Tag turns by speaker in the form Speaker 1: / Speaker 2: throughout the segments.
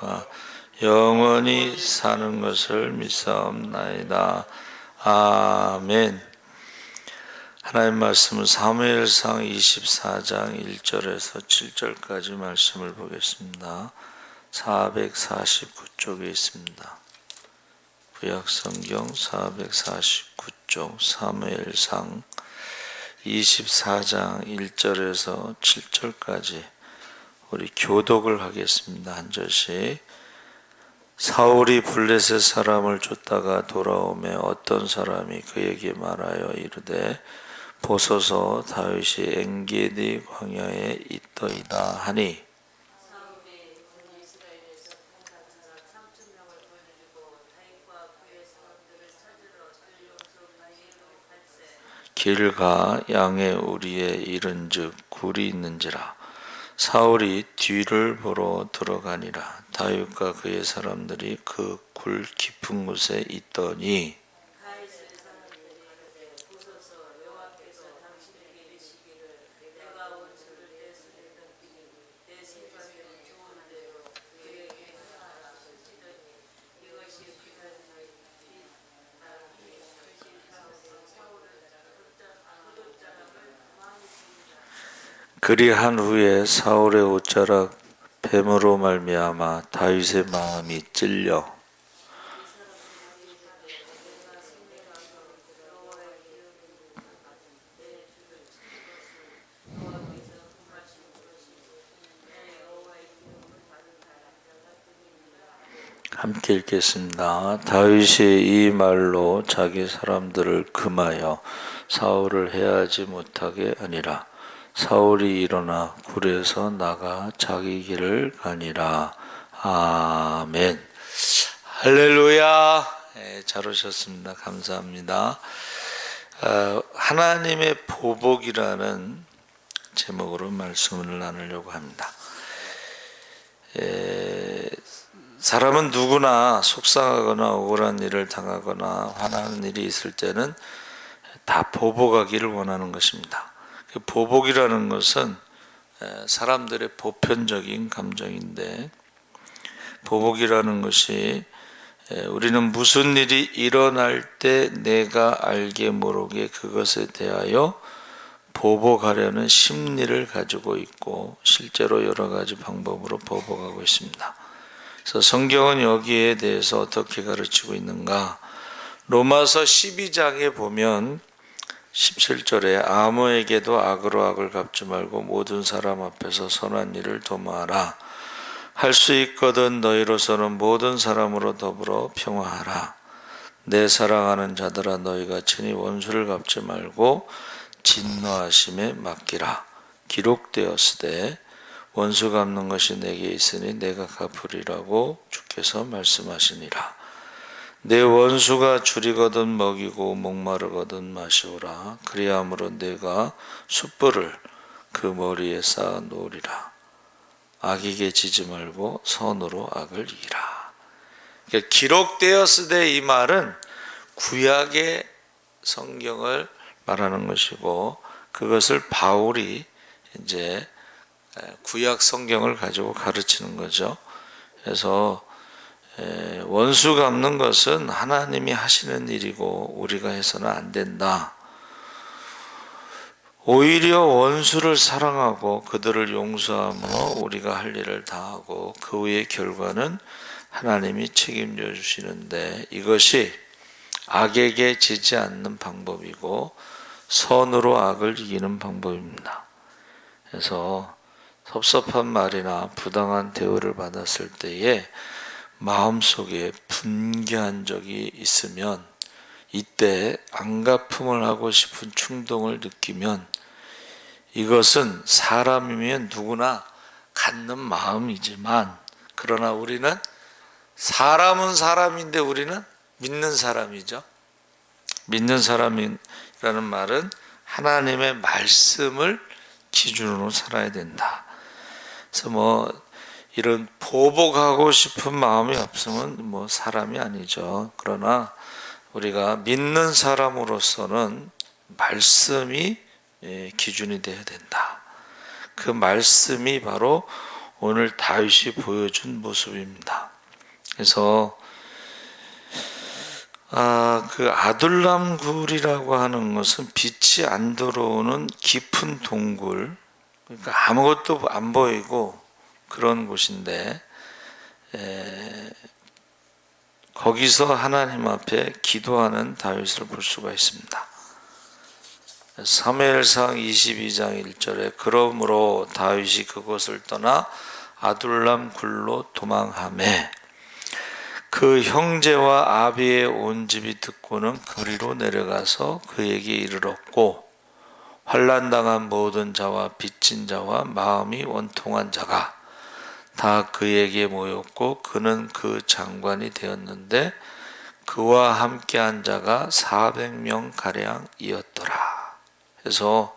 Speaker 1: 그가 영원히 사는 것을 믿사옵나이다. 아멘. 하나님 말씀은 사무엘상 24장 1절에서 7절까지 말씀을 보겠습니다. 449쪽에 있습니다. 구약성경 449쪽 사무엘상 24장 1절에서 7절까지 우리 교독을 하겠습니다. 한 절씩. 사울이 블레셋 사람을 쫓다가 돌아오매 어떤 사람이 그에게 말하여 이르되 보소서 다윗이 엔게디 광야에 있더이다 하니 길가 양의 우리에 이른즉 굴이 있는지라. 사울이 뒤를 보러 들어가니라. 다윗과 그의 사람들이 그 굴 깊은 곳에 있더니 그리한 후에 사울의 옷자락 뱀으로 말미암아 다윗의 마음이 찔려 함께 읽겠습니다. 다윗이 이 말로 자기 사람들을 금하여 사울을 해하지 못하게 하니라. 사울이 일어나 굴에서 나가 자기 길을 가니라. 아멘. 할렐루야. 잘 오셨습니다. 감사합니다. 하나님의 보복이라는 제목으로 말씀을 나누려고 합니다. 사람은 누구나 속상하거나 억울한 일을 당하거나 화나는 일이 있을 때는 다 보복하기를 원하는 것입니다. 그 보복이라는 것은 사람들의 보편적인 감정인데, 보복이라는 것이 우리는 무슨 일이 일어날 때 내가 알게 모르게 그것에 대하여 보복하려는 심리를 가지고 있고 실제로 여러 가지 방법으로 보복하고 있습니다. 그래서 성경은 여기에 대해서 어떻게 가르치고 있는가? 로마서 12장에 보면 17절에 아무에게도 악으로 악을 갚지 말고 모든 사람 앞에서 선한 일을 도모하라. 할 수 있거든 너희로서는 모든 사람으로 더불어 평화하라. 내 사랑하는 자들아 너희가 친히 원수를 갚지 말고 진노하심에 맡기라. 기록되었으되 원수 갚는 것이 내게 있으니 내가 갚으리라고 주께서 말씀하시니라. 내 원수가 줄이거든 먹이고 목마르거든 마시오라. 그리함으로 내가 숯불을 그 머리에 쌓아 놓으리라. 악에게 지지 말고 선으로 악을 이기라. 그러니까 기록되었으되 이 말은 구약의 성경을 말하는 것이고, 그것을 바울이 이제 구약 성경을 가지고 가르치는 거죠. 그래서 원수 갚는 것은 하나님이 하시는 일이고 우리가 해서는 안 된다. 오히려 원수를 사랑하고 그들을 용서함으로 우리가 할 일을 다하고 그 후의 결과는 하나님이 책임져 주시는데, 이것이 악에게 지지 않는 방법이고 선으로 악을 이기는 방법입니다. 그래서 섭섭한 말이나 부당한 대우를 받았을 때에 마음속에 분개한 적이 있으면, 이때 안갚음을 하고 싶은 충동을 느끼면, 이것은 사람이면 누구나 갖는 마음이지만, 그러나 우리는 사람은 사람인데 우리는 믿는 사람이죠. 믿는 사람이라는 말은 하나님의 말씀을 기준으로 살아야 된다. 그래서 이런 보복하고 싶은 마음이 없으면 사람이 아니죠. 그러나 우리가 믿는 사람으로서는 말씀이 기준이 되어야 된다. 그 말씀이 바로 오늘 다윗이 보여준 모습입니다. 그래서 그 아둘람 굴이라고 하는 것은 빛이 안 들어오는 깊은 동굴, 그러니까 아무것도 안 보이고 그런 곳인데, 거기서 하나님 앞에 기도하는 다윗을 볼 수가 있습니다. 사무엘상 22장 1절에 그러므로 다윗이 그곳을 떠나 아둘람 굴로 도망하매 그 형제와 아비의 온 집이 듣고는 그리로 내려가서 그에게 이르렀고 환난당한 모든 자와 빚진 자와 마음이 원통한 자가 다 그에게 모였고 그는 그 장관이 되었는데 그와 함께한 자가 400명 가량이었더라. 그래서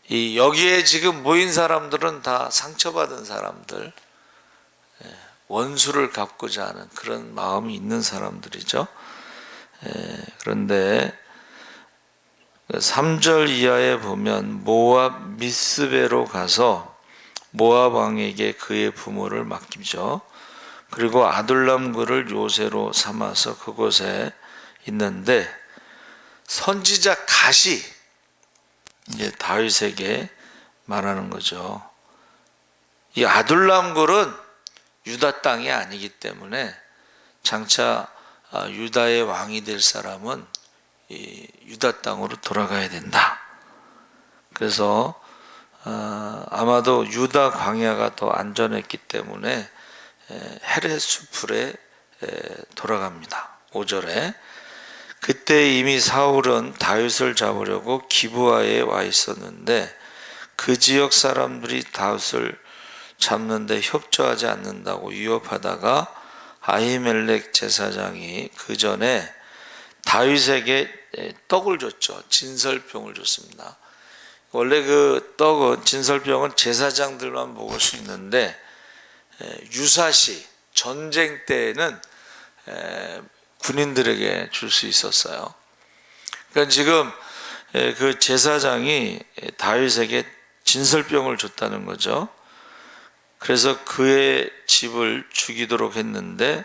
Speaker 1: 여기에 지금 모인 사람들은 다 상처받은 사람들, 원수를 갚고자 하는 그런 마음이 있는 사람들이죠. 그런데 3절 이하에 보면 모압 미스베로 가서 모압 왕에게 그의 부모를 맡기죠. 그리고 아둘람 굴을 요새로 삼아서 그곳에 있는데 선지자 갓이 이제 다윗에게 말하는 거죠. 이 아둘람 굴은 유다 땅이 아니기 때문에 장차 유다의 왕이 될 사람은 이 유다 땅으로 돌아가야 된다. 그래서 아마도 유다 광야가 더 안전했기 때문에 헤렛 수풀에 돌아갑니다. 5절에 그때 이미 사울은 다윗을 잡으려고 기브아에 와 있었는데 그 지역 사람들이 다윗을 잡는데 협조하지 않는다고 위협하다가 아히멜렉 제사장이 그 전에 다윗에게 떡을 줬죠. 진설병을 줬습니다. 원래 그 떡은 진설병은 제사장들만 먹을 수 있는데 유사시 전쟁 때에는 군인들에게 줄 수 있었어요. 그러니까 지금 그 제사장이 다윗에게 진설병을 줬다는 거죠. 그래서 그의 집을 죽이도록 했는데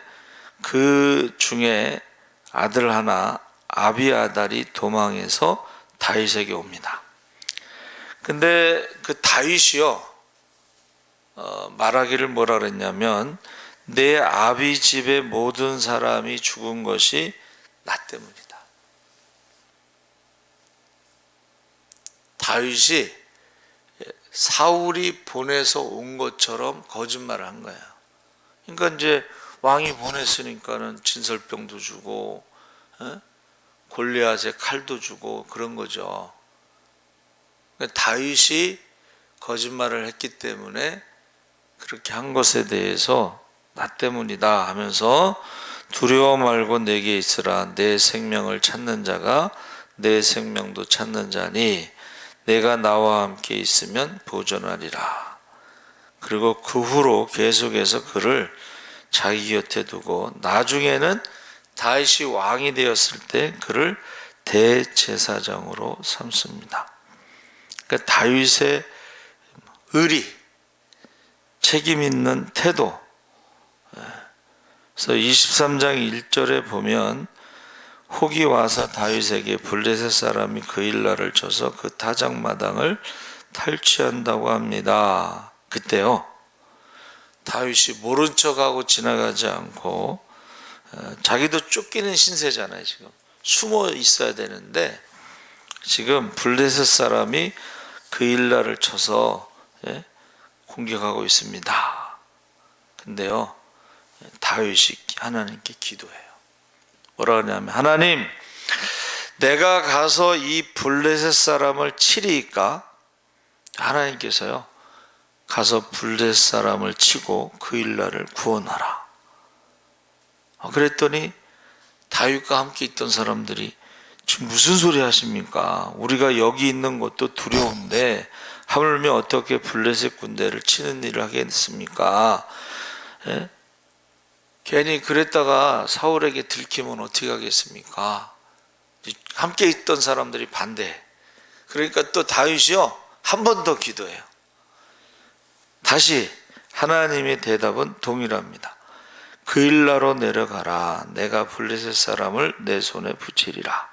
Speaker 1: 그 중에 아들 하나 아비아달이 도망해서 다윗에게 옵니다. 근데 그 다윗이요 말하기를 뭐라 그랬냐면 내 아비 집의 모든 사람이 죽은 것이 나 때문이다. 다윗이 사울이 보내서 온 것처럼 거짓말을 한 거예요. 그러니까 이제 왕이 보냈으니까는 진설병도 주고 골리앗의 칼도 주고 그런 거죠. 그러니까 다윗이 거짓말을 했기 때문에 그렇게 한 것에 대해서 나 때문이다 하면서 두려워 말고 내게 있으라. 내 생명을 찾는 자가 내 생명도 찾는 자니 내가 나와 함께 있으면 보존하리라. 그리고 그 후로 계속해서 그를 자기 곁에 두고 나중에는 다윗이 왕이 되었을 때 그를 대제사장으로 삼습니다. 그러니까 다윗의 의리, 책임 있는 태도. 그래서 23장 1절에 보면 혹이 와서 다윗에게 블레셋 사람이 그 일날을 쳐서 그 타작마당을 탈취한다고 합니다. 그때요 다윗이 모른 척하고 지나가지 않고 자기도 쫓기는 신세잖아요. 지금 숨어 있어야 되는데 지금 블레셋 사람이 그 일날을 쳐서 공격하고 있습니다. 근데요 다윗이 하나님께 기도해요. 뭐라 그러냐면 하나님 내가 가서 이 블레셋 사람을 치리이까? 하나님께서요 가서 블레셋 사람을 치고 그 일날을 구원하라. 그랬더니 다윗과 함께 있던 사람들이 지금 무슨 소리 하십니까? 우리가 여기 있는 것도 두려운데 하물며 어떻게 블레셋 군대를 치는 일을 하겠습니까? 괜히 그랬다가 사울에게 들키면 어떻게 하겠습니까? 함께 있던 사람들이 반대. 그러니까 또 다윗이요 한 번 더 기도해요. 다시 하나님의 대답은 동일합니다. 그일라로 내려가라. 내가 블레셋 사람을 내 손에 붙이리라.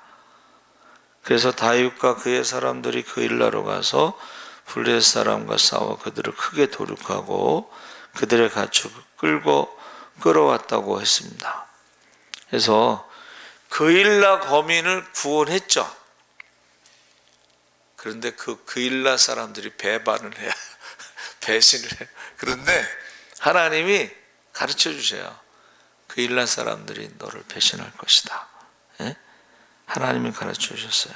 Speaker 1: 그래서 다윗과 그의 사람들이 그일라로 가서 블레셋 사람과 싸워 그들을 크게 도륙하고 그들의 가축을 끌어왔다고 했습니다. 그래서 그일라 거민을 구원했죠. 그런데 그 그일라 사람들이 배반을 해요. 배신을 해요. 그런데 하나님이 가르쳐 주세요. 그일라 사람들이 너를 배신할 것이다. 예? 하나님이 가르쳐 주셨어요.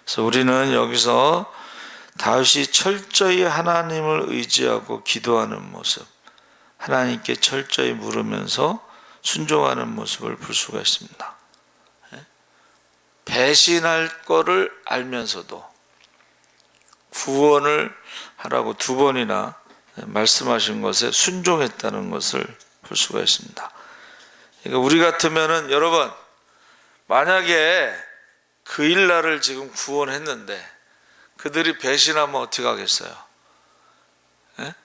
Speaker 1: 그래서 우리는 여기서 다윗이 철저히 하나님을 의지하고 기도하는 모습, 하나님께 철저히 물으면서 순종하는 모습을 볼 수가 있습니다. 예? 배신할 거를 알면서도 구원을 하라고 2번이나 말씀하신 것에 순종했다는 것을 볼 수가 있습니다. 그러니까 우리 같으면은 여러분, 만약에 그일라를 지금 구원했는데 그들이 배신하면 어떻게 하겠어요? 예?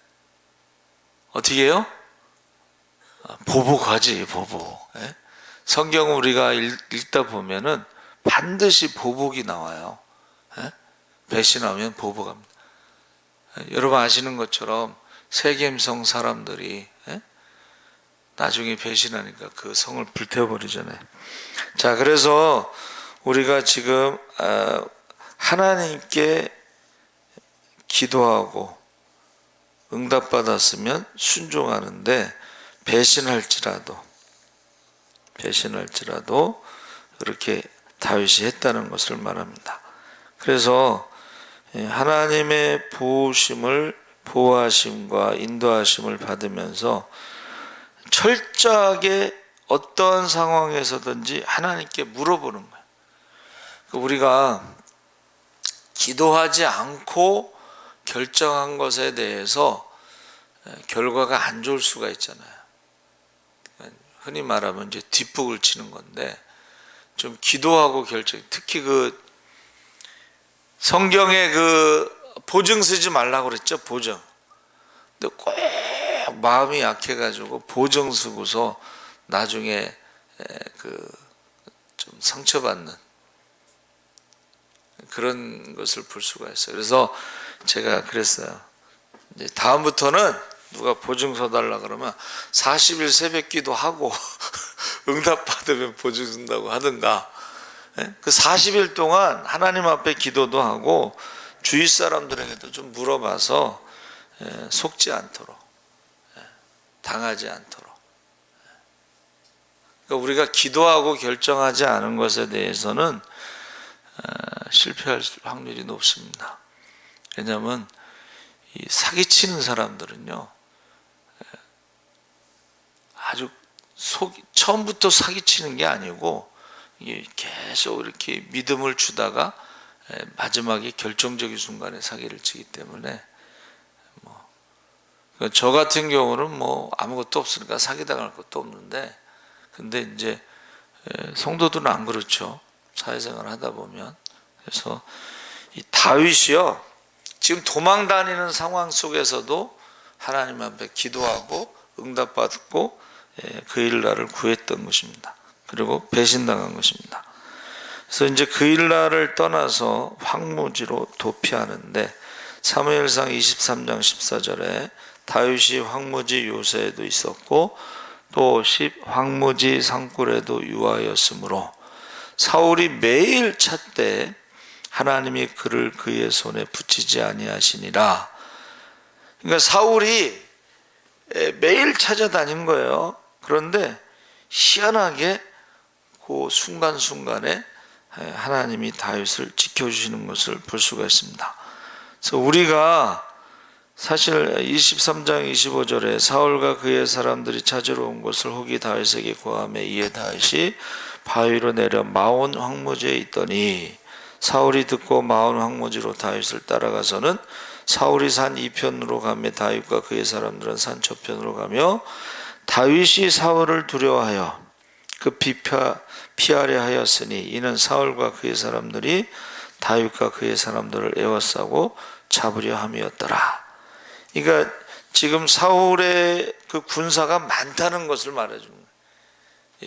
Speaker 1: 어떻게 해요? 보복하지, 보복. 예? 성경 우리가 읽다 보면은 반드시 보복이 나와요. 예? 배신하면 보복합니다. 예? 여러분 아시는 것처럼 세겜성 사람들이 나중에 배신하니까 그 성을 불태워버리잖아요. 자, 그래서 우리가 지금 하나님께 기도하고 응답받았으면 순종하는데 배신할지라도 그렇게 다윗이 했다는 것을 말합니다. 그래서 하나님의 보호하심과 인도하심을 받으면서 철저하게 어떠한 상황에서든지 하나님께 물어보는 거예요. 우리가 기도하지 않고 결정한 것에 대해서 결과가 안 좋을 수가 있잖아요. 흔히 말하면 이제 뒷북을 치는 건데, 좀 기도하고 특히 성경에 보증 쓰지 말라고 그랬죠, 보증. 근데 꼭 마음이 약해가지고 보증 쓰고서 나중에 좀 상처받는 그런 것을 볼 수가 있어요. 그래서 제가 그랬어요. 이제 다음부터는 누가 보증서 달라 그러면 40일 새벽 기도하고 응답 받으면 보증 쓴다고 하든가, 그 40일 동안 하나님 앞에 기도도 하고 주위 사람들에게도 좀 물어봐서 속지 않도록, 당하지 않도록. 그러니까 우리가 기도하고 결정하지 않은 것에 대해서는 실패할 확률이 높습니다. 왜냐하면 이 사기치는 사람들은요, 아주 처음부터 사기치는 게 아니고 계속 이렇게 믿음을 주다가 마지막에 결정적인 순간에 사기를 치기 때문에, 저 같은 경우는 아무것도 없으니까 사기당할 것도 없는데, 근데 이제 성도들은 안 그렇죠. 사회생활 하다 보면. 그래서 이 다윗이요, 지금 도망 다니는 상황 속에서도 하나님 앞에 기도하고 응답받고 그일라를 구했던 것입니다. 그리고 배신당한 것입니다. 그래서 이제 그일라를 떠나서 황무지로 도피하는데, 사무엘상 23장 14절에 다윗이 황무지 요새에도 있었고 또 황무지 산굴에도 유하였으므로 사울이 매일 찾되 하나님이 그를 그의 손에 붙이지 아니하시니라. 그러니까 사울이 매일 찾아다닌 거예요. 그런데 희한하게 그 순간순간에 하나님이 다윗을 지켜주시는 것을 볼 수가 있습니다. 그래서 우리가 사실 23장 25절에 사울과 그의 사람들이 찾으러 온 것을 후기 다윗에게 고하매, 이에 다윗이 바위로 내려 마온 황무지에 있더니 사울이 듣고 마온 황무지로 다윗을 따라가서는 사울이 산 이편으로 가며 다윗과 그의 사람들은 산 저편으로 가며 다윗이 사울을 두려워하여 급히 피하려 하였으니 이는 사울과 그의 사람들이 다윗과 그의 사람들을 에워싸고 잡으려 함이었더라. 그러니까 지금 사울의 그 군사가 많다는 것을 말해주는 거예요.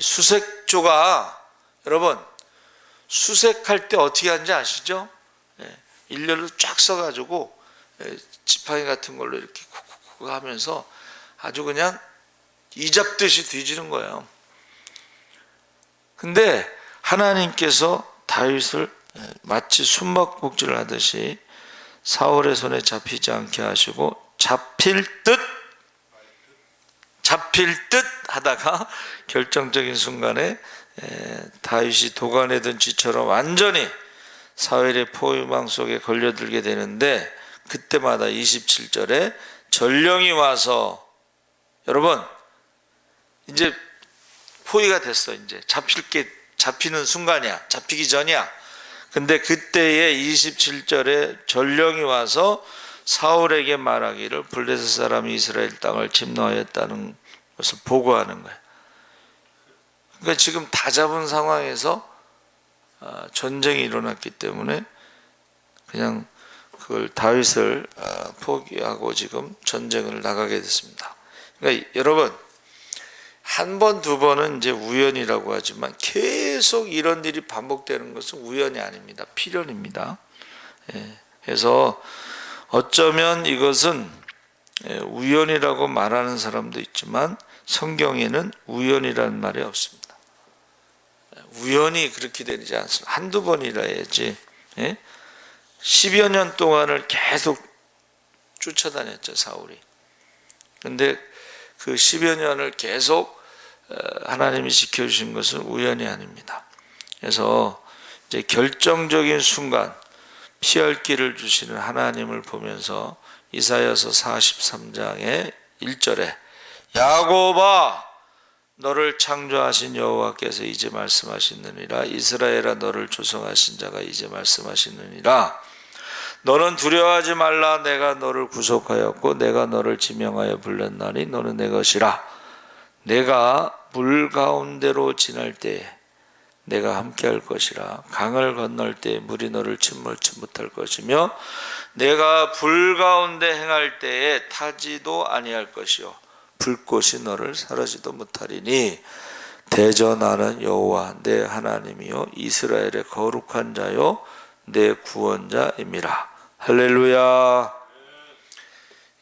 Speaker 1: 수색조가 여러분 수색할 때 어떻게 하는지 아시죠? 일렬로 쫙 써가지고 지팡이 같은 걸로 이렇게 쿡쿡쿡 하면서 아주 그냥 이잡듯이 뒤지는 거예요. 근데 하나님께서 다윗을 마치 숨바꼭질을 하듯이 사울의 손에 잡히지 않게 하시고 잡힐 듯 하다가 결정적인 순간에 다윗이 도가내든 쥐처럼 완전히 사울의 포위망 속에 걸려들게 되는데, 그때마다 27절에 전령이 와서, 여러분 이제 포위가 됐어. 이제 잡히는 순간이야. 잡히기 전이야. 근데 그때에 27절에 전령이 와서 사울에게 말하기를 블레셋 사람이 이스라엘 땅을 침노하였다는 것을 보고하는 거예요. 그러니까 지금 다 잡은 상황에서 전쟁이 일어났기 때문에 그냥 그걸 다윗을 포기하고 지금 전쟁을 나가게 됐습니다. 그러니까 여러분 한 번, 두 번은 이제 우연이라고 하지만 계속 이런 일이 반복되는 것은 우연이 아닙니다. 필연입니다. 그래서 어쩌면 이것은 우연이라고 말하는 사람도 있지만 성경에는 우연이라는 말이 없습니다. 우연히 그렇게 되지 않습니다. 한두 번이라 해야지. 10여 년 동안을 계속 쫓아다녔죠, 사울이. 근데 그 10여 년을 계속 하나님이 지켜주신 것은 우연이 아닙니다. 그래서 이제 결정적인 순간 피할 길을 주시는 하나님을 보면서 이사야서 43장의 1절에 야곱아 너를 창조하신 여호와께서 이제 말씀하시느니라, 이스라엘아 너를 조성하신 자가 이제 말씀하시느니라, 너는 두려워하지 말라. 내가 너를 구속하였고 내가 너를 지명하여 불렀나니 너는 내 것이라. 내가 물 가운데로 지날 때에 내가 함께할 것이라. 강을 건널 때에 물이 너를 침몰치 못할 것이며 내가 불 가운데 행할 때에 타지도 아니할 것이요 불꽃이 너를 사르지도 못하리니 대저 나는 여호와 내 하나님이요 이스라엘의 거룩한 자요 내 구원자임이라. 할렐루야.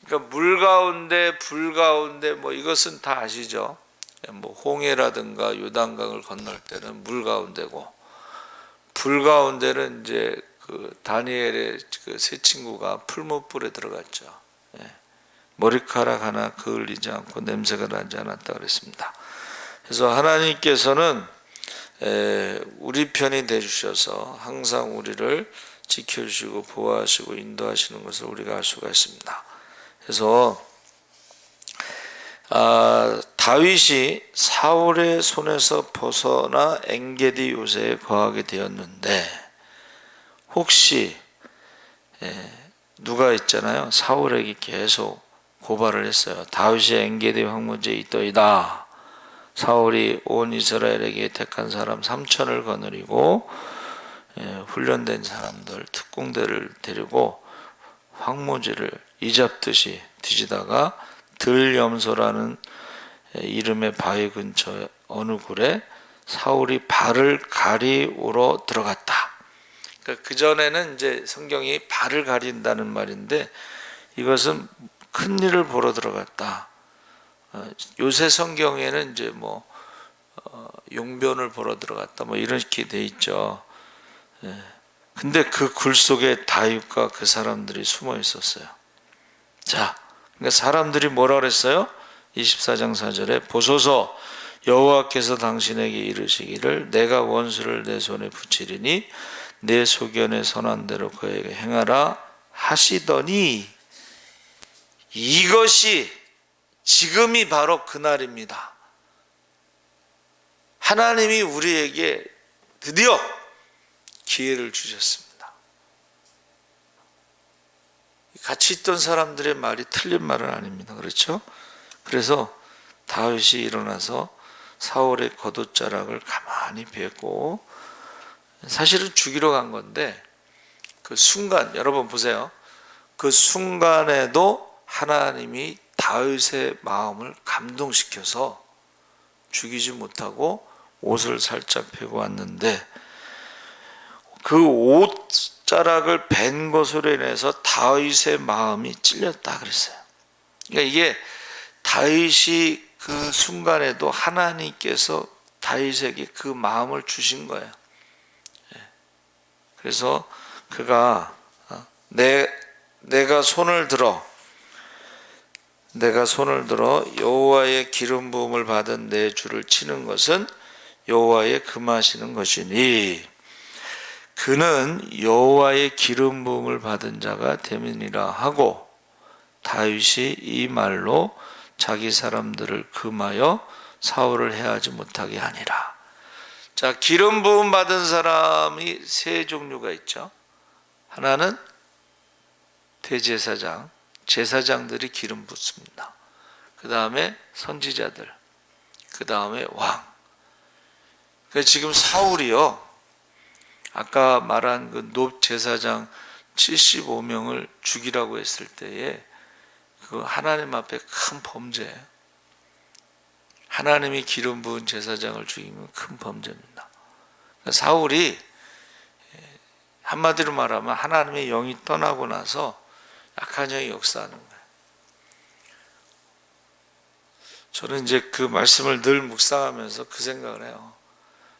Speaker 1: 그러니까 물 가운데 불 가운데 뭐 이것은 다 아시죠? 뭐 홍해라든가 요단강을 건널 때는 물 가운데고, 불 가운데는 이제 그 다니엘의 그 세 친구가 풀무불에 들어갔죠. 머리카락 하나 그을리지 않고 냄새가 나지 않았다 그랬습니다. 그래서 하나님께서는 우리 편이 되주셔서 항상 우리를 지켜주시고 보호하시고 인도하시는 것을 우리가 알 수가 있습니다. 그래서 다윗이 사울의 손에서 벗어나 엔게디 요새에 거하게 되었는데, 혹시 누가 있잖아요, 사울에게 계속 고발을 했어요. 다윗이 엔게디 황무지에 있더이다. 사울이 온 이스라엘에게 택한 사람 3,000을 거느리고 훈련된 사람들 특공대를 데리고 황무지를 이잡듯이 뒤지다가 들염소라는 이름의 바위 근처 어느 굴에 사울이 발을 가리우러 들어갔다. 그러니까 그전에는 이제 성경이 발을 가린다는 말인데 이것은 큰 일을 보러 들어갔다. 요새 성경에는 이제 뭐 용변을 보러 들어갔다 뭐 이렇게 돼 있죠. 근데 그 굴 속에 다윗과 그 사람들이 숨어 있었어요. 자, 그러니까 사람들이 뭐라 그랬어요? 24장 4절에 보소서 여호와께서 당신에게 이르시기를 내가 원수를 내 손에 붙이리니 내 소견에 선한 대로 그에게 행하라 하시더니, 이것이 지금이 바로 그날입니다. 하나님이 우리에게 드디어 기회를 주셨습니다. 같이 있던 사람들의 말이 틀린 말은 아닙니다. 그렇죠? 그래서 다윗이 일어나서 사울의 겉옷자락을 가만히 베고, 사실은 죽이러 간 건데 그 순간, 여러분 보세요. 그 순간에도 하나님이 다윗의 마음을 감동시켜서 죽이지 못하고 옷을 살짝 펴고 왔는데 그 옷자락을 벤 것으로 인해서 다윗의 마음이 찔렸다 그랬어요. 그러니까 이게 다윗이 그 순간에도 하나님께서 다윗에게 그 마음을 주신 거예요. 그래서 그가 내가 손을 들어 여호와의 기름 부음을 받은 내 주를 치는 것은 여호와의 금하시는 것이니 그는 여호와의 기름 부음을 받은 자가 됨이니라 하고 다윗이 이 말로 자기 사람들을 금하여 사울을 해하지 못하게 하니라. 자, 기름 부음 받은 사람이 세 종류가 있죠. 하나는 대제사장, 제사장들이 기름 붓습니다. 그 다음에 선지자들, 그 다음에 왕. 그래서 지금 사울이요, 아까 말한 그 높 제사장 75명을 죽이라고 했을 때에 그 하나님 앞에 큰 범죄예요. 하나님이 기름 부은 제사장을 죽이면 큰 범죄입니다. 그러니까 사울이 한마디로 말하면 하나님의 영이 떠나고 나서 악한 영이 역사하는 거예요. 저는 이제 그 말씀을 늘 묵상하면서 그 생각을 해요.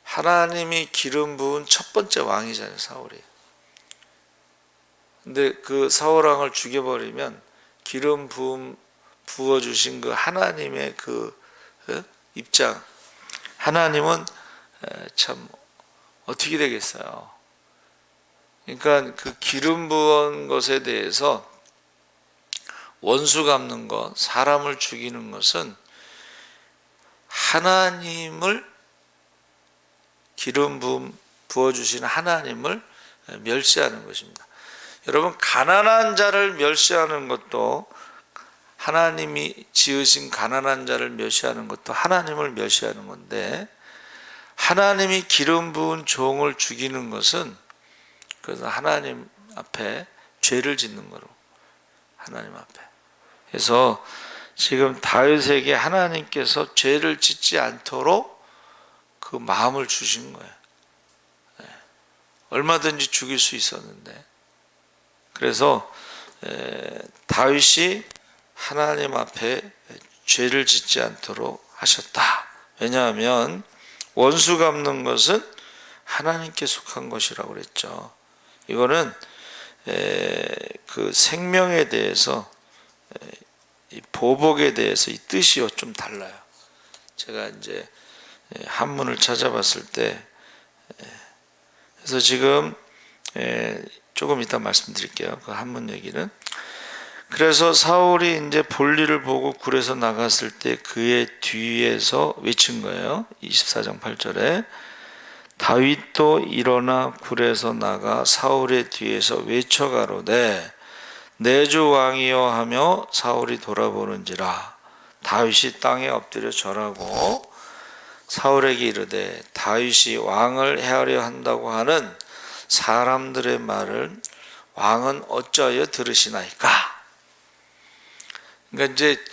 Speaker 1: 하나님이 기름 부은 첫 번째 왕이잖아요, 사울이. 근데 그 사울 왕을 죽여버리면 기름 부어주신 그 하나님의 그 입장, 하나님은 참 어떻게 되겠어요? 그러니까 그 기름 부은 것에 대해서 원수 갚는 것, 사람을 죽이는 것은 하나님을 기름 부어주신 하나님을 멸시하는 것입니다. 여러분, 가난한 자를 멸시하는 것도, 하나님이 지으신 가난한 자를 멸시하는 것도 하나님을 멸시하는 건데, 하나님이 기름 부은 종을 죽이는 것은 그래서 하나님 앞에 죄를 짓는 거로, 하나님 앞에. 그래서 지금 다윗에게 하나님께서 죄를 짓지 않도록 그 마음을 주신 거예요. 얼마든지 죽일 수 있었는데, 그래서 다윗이 하나님 앞에 죄를 짓지 않도록 하셨다. 왜냐하면 원수 갚는 것은 하나님께 속한 것이라고 그랬죠. 이거는 그 생명에 대해서, 이 보복에 대해서 이 뜻이 좀 달라요. 제가 이제 한문을 찾아봤을 때, 그래서 지금 조금 이따 말씀드릴게요. 그 한문 얘기는. 그래서 사울이 이제 볼일을 보고 굴에서 나갔을 때 그의 뒤에서 외친 거예요. 24장 8절에 다윗도 일어나 굴에서 나가 사울의 뒤에서 외쳐가로되 내 주 왕이여 하며 사울이 돌아보는지라 다윗이 땅에 엎드려 절하고 사울에게 이르되 다윗이 왕을 해하려 한다고 하는 사람들의 말을 왕은 어찌하여 들으시나이까. 그러니까 이제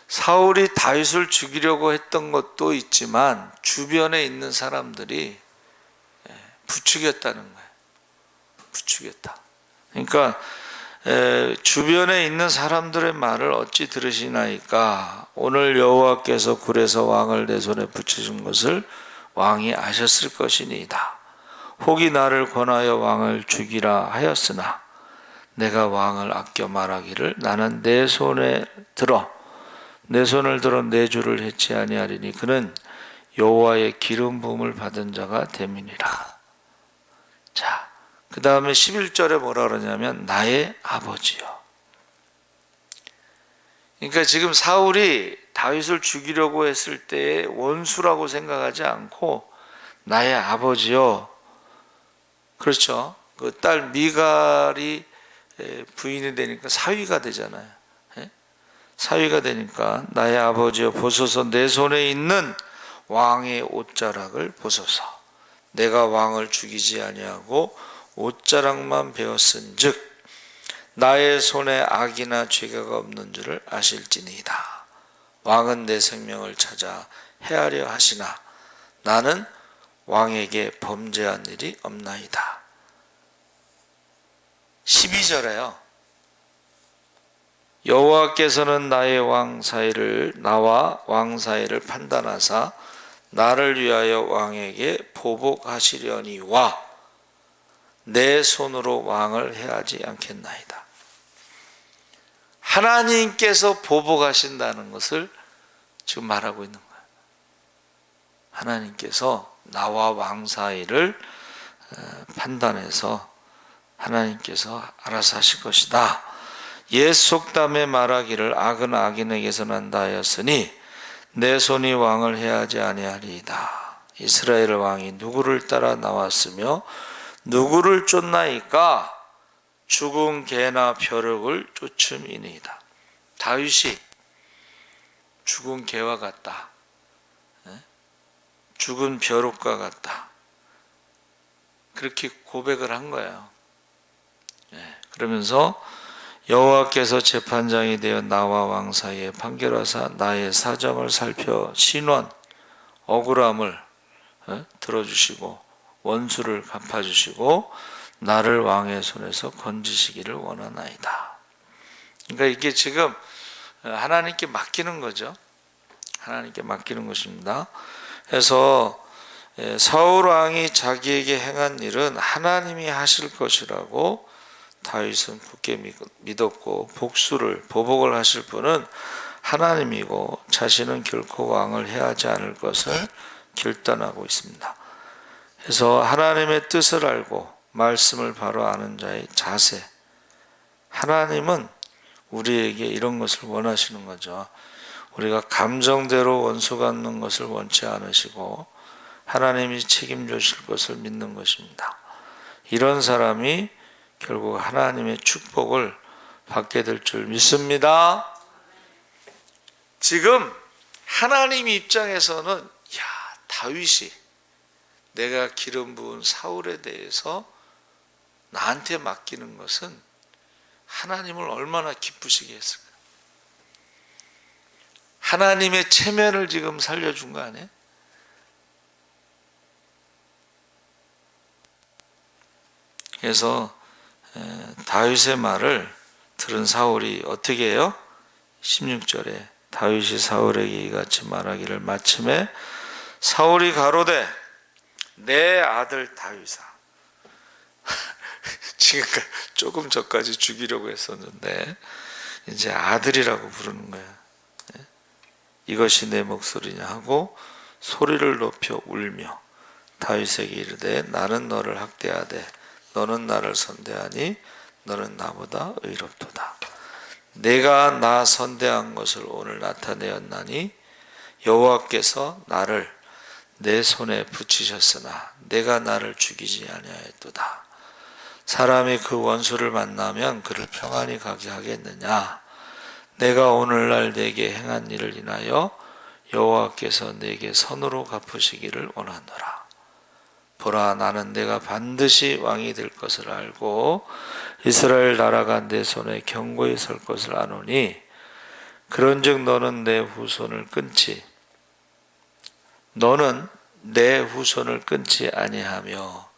Speaker 1: 사울이 다윗을 죽이려고 했던 것도 있지만 주변에 있는 사람들이 부추겼다는 거예요. 부추겼다. 그러니까 주변에 있는 사람들의 말을 어찌 들으시나이까. 오늘 여호와께서 굴에서 왕을 내 손에 붙이신 것을 왕이 아셨을 것이니이다. 혹이 나를 권하여 왕을 죽이라 하였으나 내가 왕을 아껴 말하기를 나는 내 손을 들어 내 주를 해치 아니하리니 그는 여호와의 기름 부음을 받은 자가 됨이니라. 자, 그 다음에 11절에 뭐라 그러냐면 나의 아버지요. 그러니까 지금 사울이 다윗을 죽이려고 했을 때 원수라고 생각하지 않고 나의 아버지요. 그렇죠. 그 딸 미갈이 부인이 되니까 사위가 되잖아요. 사위가 되니까 나의 아버지여 보소서 내 손에 있는 왕의 옷자락을 보소서. 내가 왕을 죽이지 아니하고 옷자락만 베었은즉 나의 손에 악이나 죄가 없는 줄을 아실지니이다. 왕은 내 생명을 찾아 해하려 하시나 나는 왕에게 범죄한 일이 없나이다. 12절에요. 여호와께서는 나와 왕 사이를 판단하사 나를 위하여 왕에게 보복하시려니와 내 손으로 왕을 해하지 않겠나이다. 하나님께서 보복하신다는 것을 지금 말하고 있는 거예요. 하나님께서 나와 왕 사이를 판단해서 하나님께서 알아서 하실 것이다. 옛 속담에 말하기를 악은 악인에게서 난다 하였으니 내 손이 왕을 해하지 아니하리이다. 이스라엘 왕이 누구를 따라 나왔으며 누구를 쫓나이까? 죽은 개나 벼룩을 쫓음이니이다. 다윗이 죽은 개와 같다. 죽은 벼룩과 같다. 그렇게 고백을 한 거예요. 그러면서 여호와께서 재판장이 되어 나와 왕 사이에 판결하사 나의 사정을 살펴 신원, 억울함을 들어주시고 원수를 갚아주시고 나를 왕의 손에서 건지시기를 원하나이다. 그러니까 이게 지금 하나님께 맡기는 거죠. 하나님께 맡기는 것입니다. 그래서 사울 왕이 자기에게 행한 일은 하나님이 하실 것이라고 다윗은 굳게 믿었고 보복을 하실 분은 하나님이고 자신은 결코 왕을 해하지 않을 것을 결단하고 있습니다. 그래서 하나님의 뜻을 알고 말씀을 바로 아는 자의 자세, 하나님은 우리에게 이런 것을 원하시는 거죠. 우리가 감정대로 원수 갚는 것을 원치 않으시고 하나님이 책임져 주실 것을 믿는 것입니다. 이런 사람이 결국 하나님의 축복을 받게 될 줄 믿습니다. 지금 하나님 입장에서는 다윗이 내가 기름 부은 사울에 대해서 나한테 맡기는 것은 하나님을 얼마나 기쁘시게 했을까. 하나님의 체면을 지금 살려준 거 아니에요? 그래서 다윗의 말을 들은 사울이 어떻게 해요? 16절에 다윗이 사울에게 이같이 말하기를 마침에 사울이 가로되 내 아들 다윗아. 지금까지 조금 전까지 죽이려고 했었는데 이제 아들이라고 부르는 거야. 이것이 내 목소리냐 하고 소리를 높여 울며 다윗에게 이르되 나는 너를 학대하되 너는 나를 선대하니 너는 나보다 의롭도다. 내가 나 선대한 것을 오늘 나타내었나니 여호와께서 나를 내 손에 붙이셨으나 내가 나를 죽이지 아니하였도다. 사람이 그 원수를 만나면 그를 평안히 가게 하겠느냐? 내가 오늘날 내게 행한 일을 인하여 여호와께서 내게 선으로 갚으시기를 원하노라. 보라, 나는 내가 반드시 왕이 될 것을 알고 이스라엘 나라가 내 손에 견고히 설 것을 아노니 그런즉 너는 내 후손을 끊지 아니하며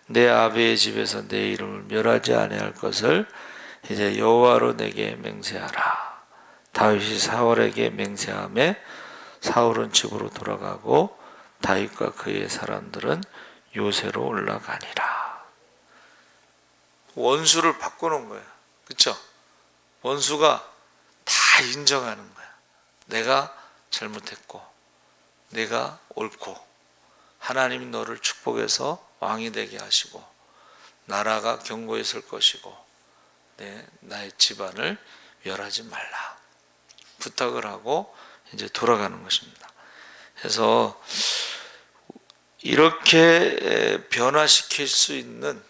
Speaker 1: 내 아비의 집에서 내 이름을 멸하지 아니할 것을 이제 여호와로 내게 맹세하라. 다윗이 사울에게 맹세하며 사울은 집으로 돌아가고 다윗과 그의 사람들은 요새로 올라가니라. 원수를 바꿔놓은 거야. 그렇죠? 원수가 다 인정하는 거야. 내가 잘못했고 내가 옳고 하나님이 너를 축복해서 왕이 되게 하시고 나라가 견고히 설 것이고 나의 집안을 멸하지 말라 부탁을 하고 이제 돌아가는 것입니다. 그래서 이렇게 변화시킬 수 있는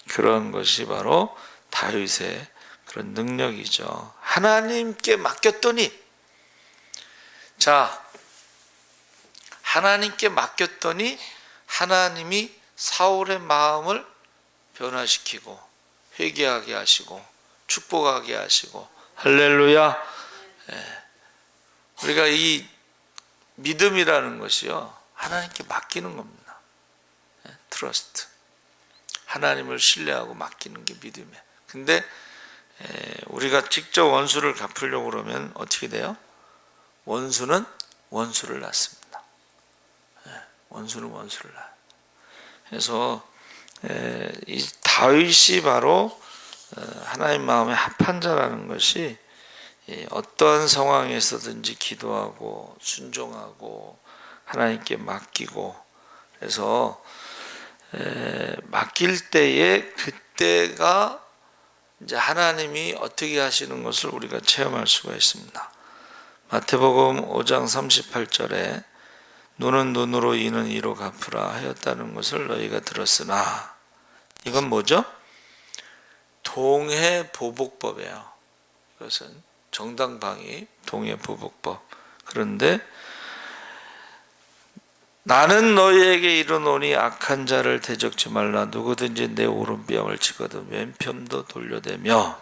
Speaker 1: 그런 것이 바로 다윗의 그런 능력이죠. 하나님께 맡겼더니 하나님께 맡겼더니 하나님이 사울의 마음을 변화시키고 회개하게 하시고 축복하게 하시고. 할렐루야. 예. 우리가 이 믿음이라는 것이요, 하나님께 맡기는 겁니다. 예, 트러스트. 하나님을 신뢰하고 맡기는 게 믿음이에요. 근데 우리가 직접 원수를 갚으려고 그러면 어떻게 돼요? 원수는 원수를 낳습니다. 원수는 원수를 낳아요. 그래서 이 다윗이 바로 하나님 마음에 합한 자라는 것이 어떠한 상황에서든지 기도하고 순종하고 하나님께 맡기고, 그래서 맡길 때에 그때가 이제 하나님이 어떻게 하시는 것을 우리가 체험할 수가 있습니다. 마태복음 5장 38절에 눈은 눈으로 이는 이로 갚으라 하였다는 것을 너희가 들었으나, 이건 뭐죠? 동해보복법이에요. 그것은 정당방위, 동해보복법. 그런데 나는 너희에게 이르노니 악한 자를 대적지 말라. 누구든지 내 오른뺨을 치거든 왼편도 돌려대며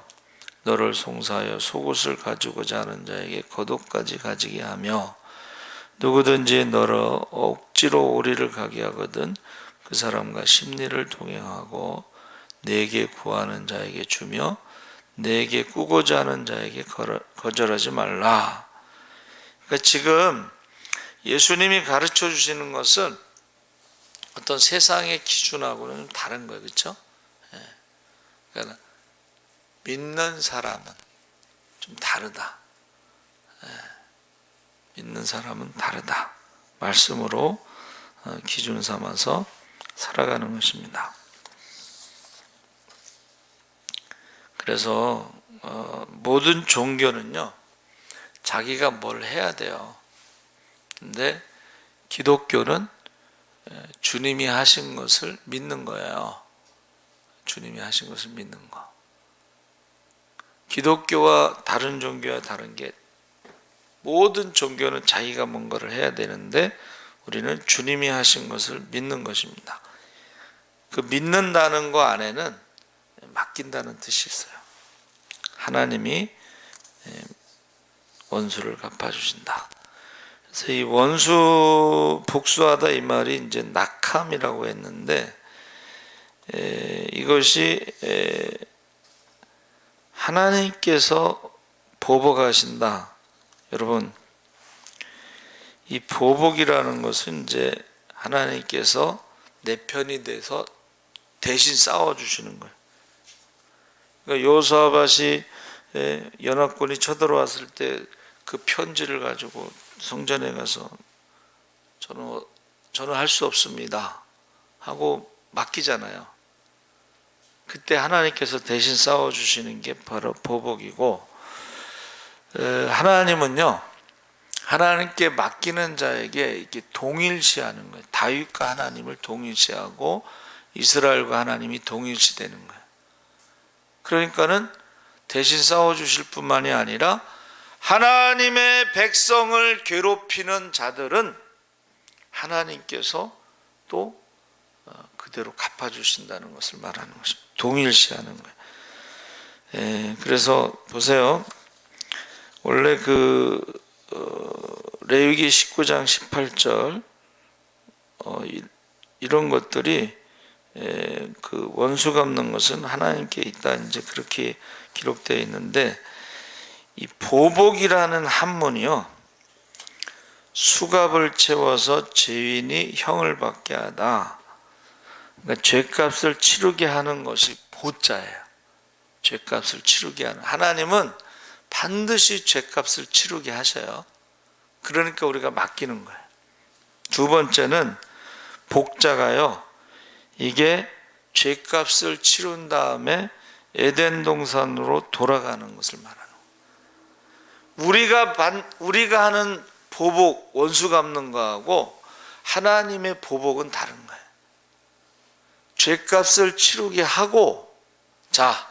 Speaker 1: 너를 송사하여 속옷을 가지고자 하는 자에게 겉옷까지 가지게 하며 누구든지 너를 억지로 오리를 가게 하거든 그 사람과 심리를 동행하고 내게 구하는 자에게 주며 내게 꾸고자 하는 자에게 거절하지 말라. 그러니까 지금 예수님이 가르쳐 주시는 것은 어떤 세상의 기준하고는 다른 거예요. 그렇죠? 그러니까 믿는 사람은 좀 다르다. 믿는 사람은 다르다. 말씀으로 기준 삼아서 살아가는 것입니다. 그래서 모든 종교는요, 자기가 뭘 해야 돼요. 근데 기독교는 주님이 하신 것을 믿는 거예요. 주님이 하신 것을 믿는 거. 기독교와 다른 종교와 다른 게, 모든 종교는 자기가 뭔가를 해야 되는데 우리는 주님이 하신 것을 믿는 것입니다. 그 믿는다는 거 안에는 맡긴다는 뜻이 있어요. 하나님이 원수를 갚아주신다. 그래서 이 원수 복수하다 이 말이 이제 낙함이라고 했는데, 이것이 하나님께서 보복하신다. 여러분, 이 보복이라는 것은 이제 하나님께서 내 편이 돼서 대신 싸워주시는 거예요. 그러니까 여호사밧이 연합군이 쳐들어왔을 때 그 편지를 가지고 성전에 가서 저는 할 수 없습니다 하고 맡기잖아요. 그때 하나님께서 대신 싸워주시는 게 바로 보복이고, 하나님은요, 하나님께 맡기는 자에게 이렇게 동일시하는 거예요. 다윗과 하나님을 동일시하고 이스라엘과 하나님이 동일시되는 거예요. 그러니까는 대신 싸워주실 뿐만이 아니라 하나님의 백성을 괴롭히는 자들은 하나님께서 또 그대로 갚아주신다는 것을 말하는 것입니다. 동일시하는 거예요. 그래서 보세요. 원래 레위기 19장 18절 이런 것들이 그 원수 갚는 것은 하나님께 있다, 이제 그렇게 기록되어 있는데, 이 보복이라는 한문이요, 수갑을 채워서 죄인이 형을 받게 하다. 그러니까 죄값을 치르게 하는 것이 보자예요. 죄값을 치르게 하는. 하나님은 반드시 죄값을 치르게 하셔요. 그러니까 우리가 맡기는 거예요. 두 번째는 복자가요, 이게 죄값을 치른 다음에 에덴 동산으로 돌아가는 것을 말하는 거예요. 우리가 하는 보복, 원수 갚는 거하고 하나님의 보복은 다른 거예요. 죄값을 치르게 하고, 자,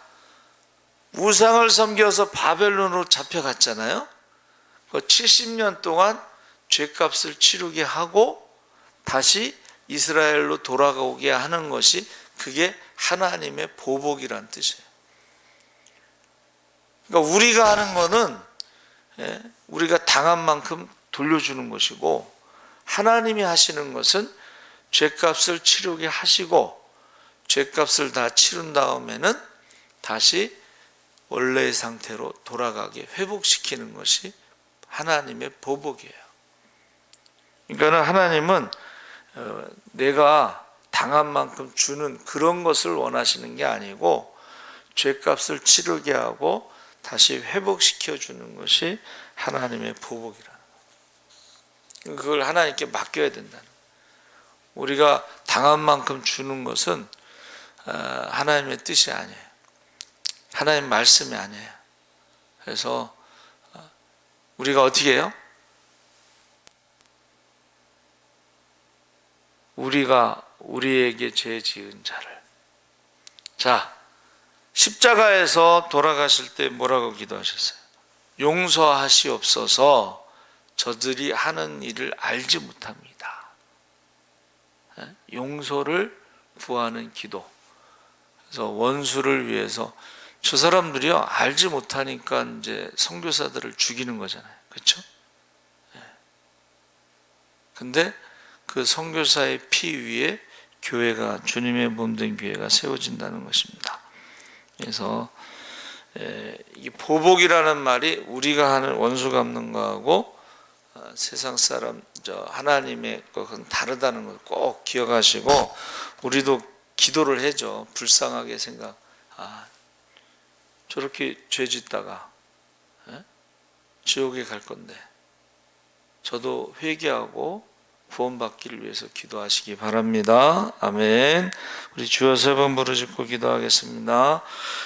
Speaker 1: 우상을 섬겨서 바벨론으로 잡혀갔잖아요. 그 70년 동안 죄값을 치르게 하고 다시 이스라엘로 돌아오게 하는 것이, 그게 하나님의 보복이란 뜻이에요. 그러니까 우리가 하는 거는 우리가 당한 만큼 돌려주는 것이고, 하나님이 하시는 것은 죄값을 치르게 하시고, 죄값을 다 치른 다음에는 다시 원래의 상태로 돌아가게 회복시키는 것이 하나님의 보복이에요. 그러니까 하나님은 내가 당한 만큼 주는 그런 것을 원하시는 게 아니고, 죄값을 치르게 하고 다시 회복시켜 주는 것이 하나님의 보복이라는 거예요. 그걸 하나님께 맡겨야 된다는 거예요. 우리가 당한 만큼 주는 것은 하나님의 뜻이 아니에요. 하나님 말씀이 아니에요. 그래서 우리가 어떻게 해요? 우리가 우리에게 죄 지은 자를. 자, 십자가에서 돌아가실 때 뭐라고 기도하셨어요? 용서하시옵소서, 저들이 하는 일을 알지 못합니다. 용서를 구하는 기도. 그래서 원수를 위해서, 저 사람들이요 알지 못하니까 이제 선교사들을 죽이는 거잖아요. 그렇죠? 근데 그 선교사의 피 위에 교회가, 주님의 몸된 교회가 세워진다는 것입니다. 그래서 이 보복이라는 말이 우리가 하는 원수 갚는 거하고 세상 사람, 하나님의 것은 다르다는 걸 꼭 기억하시고, 우리도 기도를 해줘. 불쌍하게 생각. 저렇게 죄 짓다가 지옥에 갈 건데 저도 회개하고 구원받기를 위해서 기도하시기 바랍니다. 아멘. 우리 주여 3번 부르짖고 기도하겠습니다.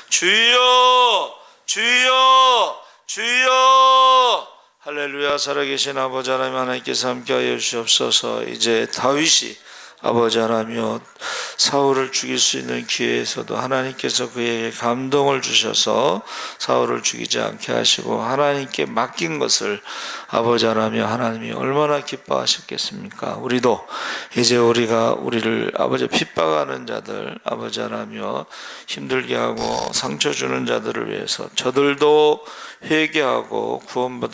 Speaker 1: 주여, 주여, 주여. 할렐루야. 살아계신 아버지 하나님, 하나님께서 함께하여 주시옵소서. 이제 다윗이 아버지 하나며 사울을 죽일 수 있는 기회에서도 하나님께서 그에게 감동을 주셔서 사울을 죽이지 않게 하시고 하나님께 맡긴 것을 아버지 하나며 하나님이 얼마나 기뻐하셨겠습니까? 우리도 이제 우리를 아버지 핍박하는 자들, 아버지 하나며 힘들게 하고 상처 주는 자들을 위해서 저들도 회개하고 구원받을